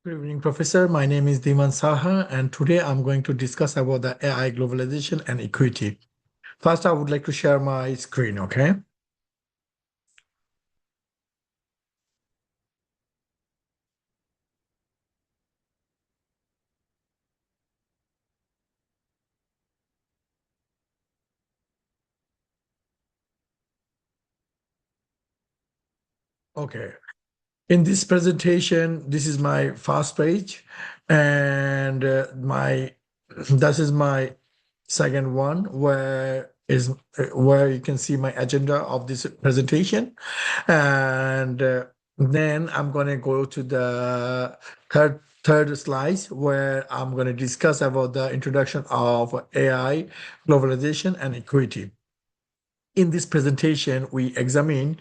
Good evening, Professor. My name is Diman Saha, and today I'm going to discuss about the AI globalization and equity. First, I would like to share my screen, okay? Okay. In this presentation, this is my first page, and my this is my second one, where you can see my agenda of this presentation, and then I'm going to go to the third slides where I'm going to discuss about the introduction of AI, globalization, and equity. In this presentation, we examine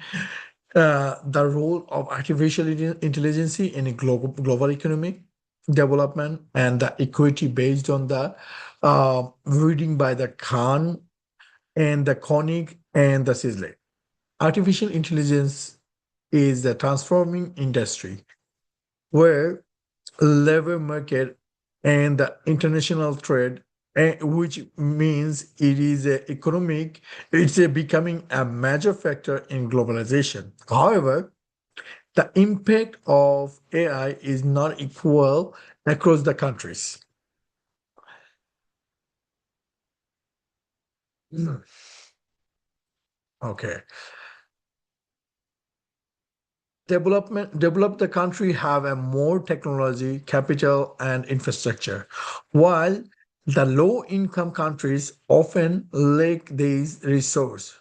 the role of artificial intelligence in a global economic development and the equity based on the reading by the Khan and the Koenig and the Sisley. Artificial intelligence is the transforming industry where labor market and the international trade, which means it is a economic, it's a becoming a major factor in globalization. However, the impact of AI is not equal across the countries. Mm. Okay. Develop the country have a more technology, capital, and infrastructure, while the low income countries often lack these resources.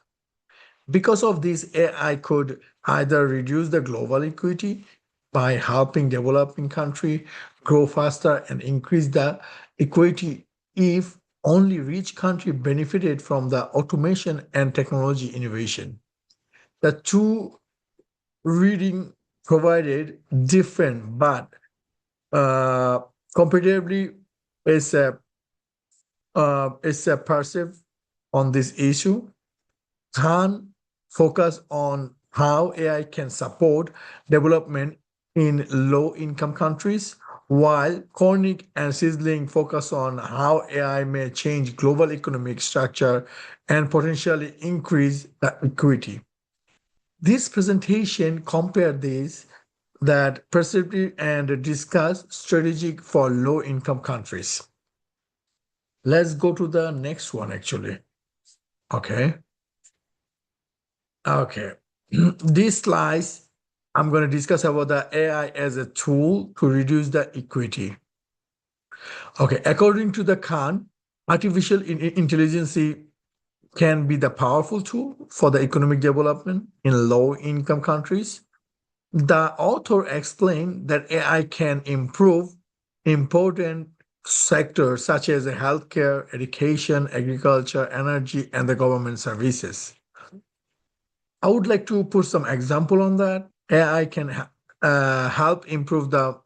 Because of this, AI could either reduce the global equity by helping developing country grow faster and increase the equity if only rich country benefited from the automation and technology innovation. The two reading provided different but uh, comparatively is a perceive on this issue. Khan focus on how AI can support development in low-income countries, while Cornick and Sizzling focus on how AI may change global economic structure and potentially increase the equity. This presentation compared these that perspective and discuss strategic for low-income countries. Let's go to the next one actually. Okay. Okay. These slides, I'm going to discuss about the AI as a tool to reduce the equity. Okay. According to the Khan, artificial intelligence can be the powerful tool for the economic development in low income countries. The author explained that AI can improve important sectors such as healthcare, education, agriculture, energy, and the government services. I would like to put some example on that. AI can help improve the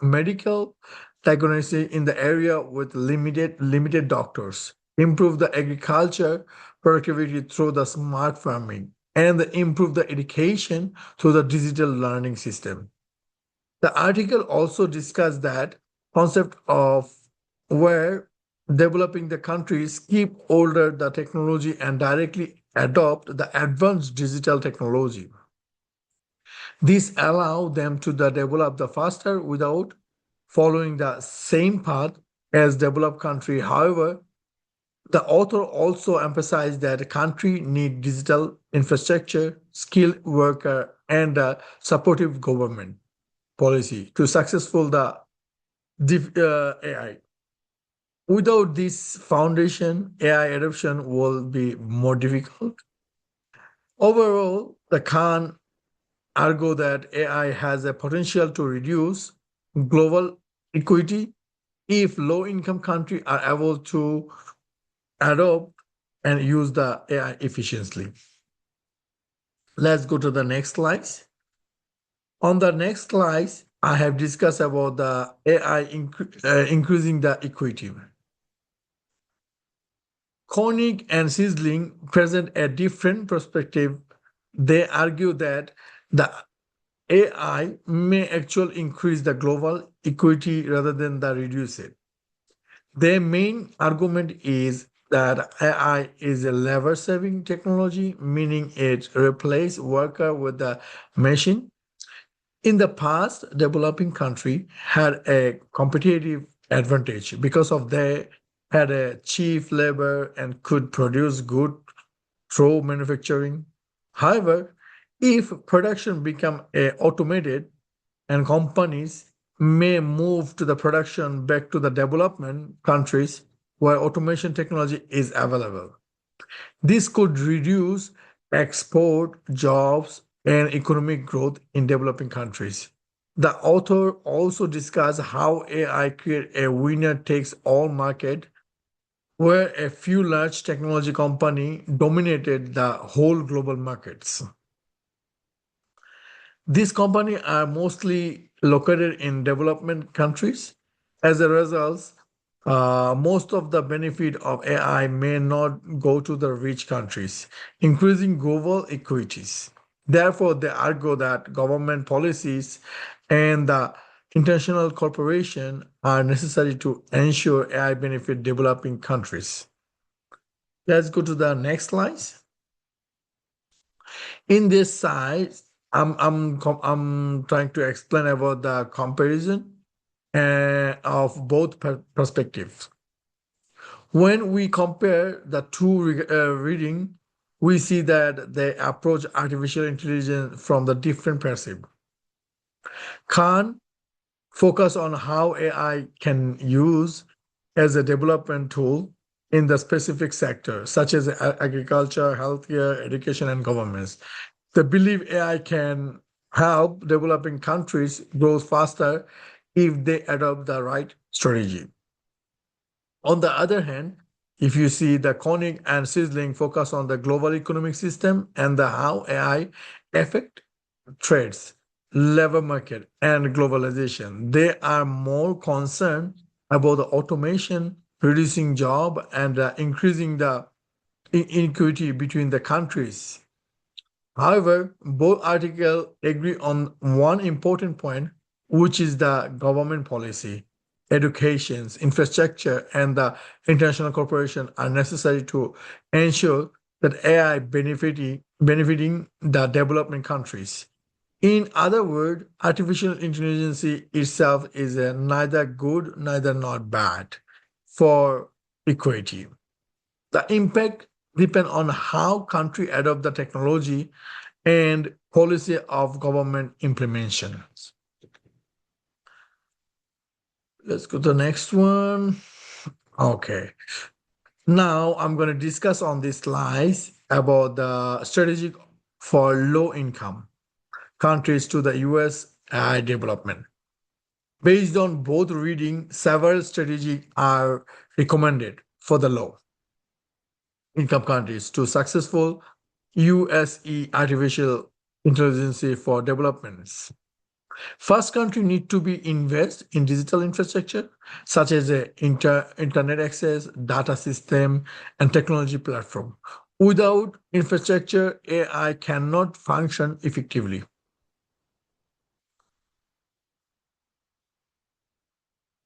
medical diagnosis in the area with limited doctors, improve the agriculture productivity through the smart farming, and improve the education through the digital learning system. The article also discussed that concept of where developing the countries keep older the technology and directly adopt the advanced digital technology. This allow them to develop the faster without following the same path as developed country. However, the author also emphasized that a country need digital infrastructure, skilled worker, and a supportive government policy to successful the AI. Without this foundation, AI adoption will be more difficult. Overall, the Khan argue that AI has a potential to reduce global equity if low-income countries are able to adopt and use the AI efficiently. Let's go to the next slides. On the next slides, I have discussed about the AI increasing the equity. Koenig and Sizzling present a different perspective. They argue that the AI may actually increase the global equity rather than the reduce it. Their main argument is that AI is a labor-saving technology, meaning it replaces worker with the machine. In the past, developing country had a competitive advantage because of they had a cheap labor and could produce good through manufacturing. However, if production become automated and companies may move to the production back to the development countries where automation technology is available. This could reduce export jobs and economic growth in developing countries. The author also discussed how AI create a winner takes all market where a few large technology companies dominated the whole global markets. These companies are mostly located in development countries. As a result, most of the benefit of AI may not go to the rich countries, increasing global equities. Therefore, they argue that government policies and the international cooperation are necessary to ensure AI benefit developing countries. Let's go to the next slide. In this side, I'm trying to explain about the comparison of both perspectives. When we compare the two reading, we see that they approach artificial intelligence from the different perspective. Khan focus on how AI can use as a development tool in the specific sector, such as agriculture, healthcare, education, and governments. They believe AI can help developing countries grow faster if they adopt the right strategy. On the other hand, if you see the Koenig and Sizzling focus on the global economic system and the how AI affect trades, labor market, and globalization, they are more concerned about the automation, reducing job, and increasing the inequity between the countries. However, both articles agree on one important point, which is the government policy, educations, infrastructure, and the international cooperation are necessary to ensure that AI benefiting the development countries. In other words, artificial intelligence itself is neither good, neither not bad for equity. The impact depends on how country adopt the technology and policy of government implementation. Let's go to the next one. Okay. Now I'm going to discuss on this slides about the strategy for low income countries to the US AI development. Based on both reading, several strategies are recommended for the low income countries to successful USE artificial intelligence for developments. First country need to be invest in digital infrastructure such as internet access, data system, and technology platform. Without infrastructure, AI cannot function effectively.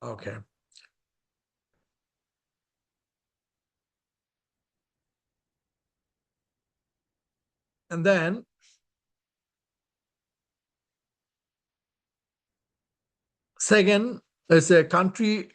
Okay. And then second, as a countries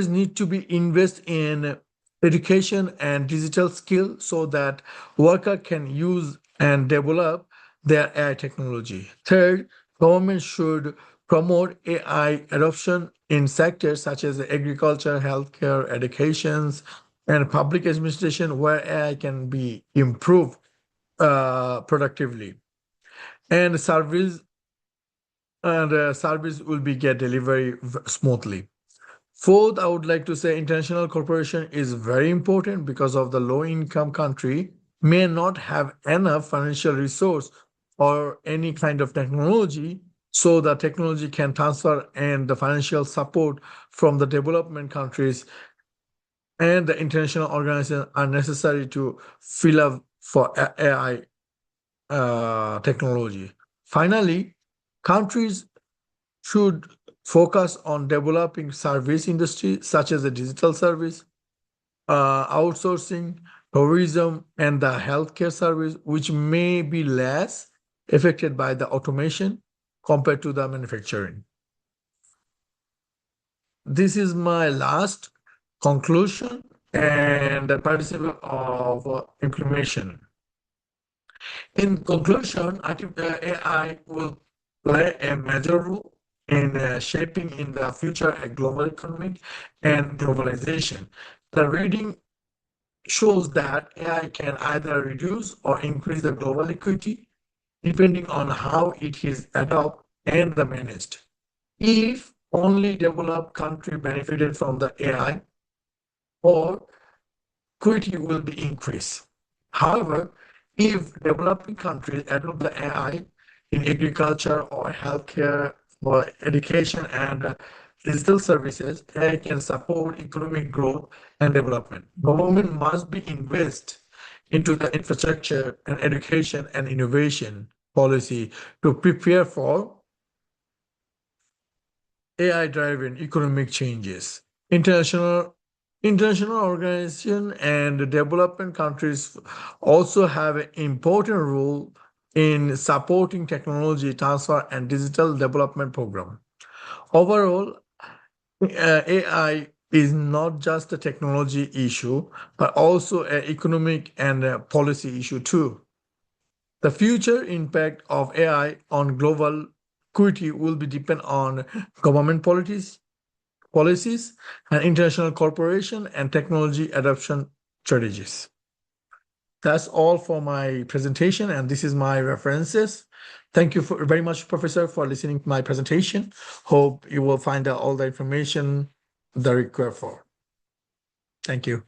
need to be invest in education and digital skill so that worker can use and develop their AI technology. Third, government should promote AI adoption in sectors such as agriculture, healthcare, educations, and public administration where AI can be improved productively. And service will be get delivery smoothly. Fourth, I would like to say international cooperation is very important because of the low income country may not have enough financial resource or any kind of technology so the technology can transfer and the financial support from the development countries and the international organizations are necessary to fill up for AI technology. Finally, countries should focus on developing service industry such as the digital service, outsourcing, tourism, and the healthcare service, which may be less affected by the automation compared to the manufacturing. This is my last conclusion and the principle of implementation. In conclusion, I think the AI will play a major role in shaping in the future a global economy and globalization. The reading shows that AI can either reduce or increase the global equity depending on how it is adopted and managed. If only developed country benefited from the AI, or equity will be increased. However, if developing countries adopt the AI in agriculture or healthcare or education and digital services, AI can support economic growth and development. Government must be invest into the infrastructure and education and innovation policy to prepare for AI-driven economic changes. International international organizations and development countries also have an important role in supporting technology transfer and digital development program. Overall, AI is not just a technology issue, but also an economic and a policy issue too. The future impact of AI on global equity will be depend on government policies and international cooperation and technology adoption strategies. That's all for my presentation, and this is my references. Thank you very much, Professor, for listening to my presentation. Hope you will find out all the information that required for. Thank you.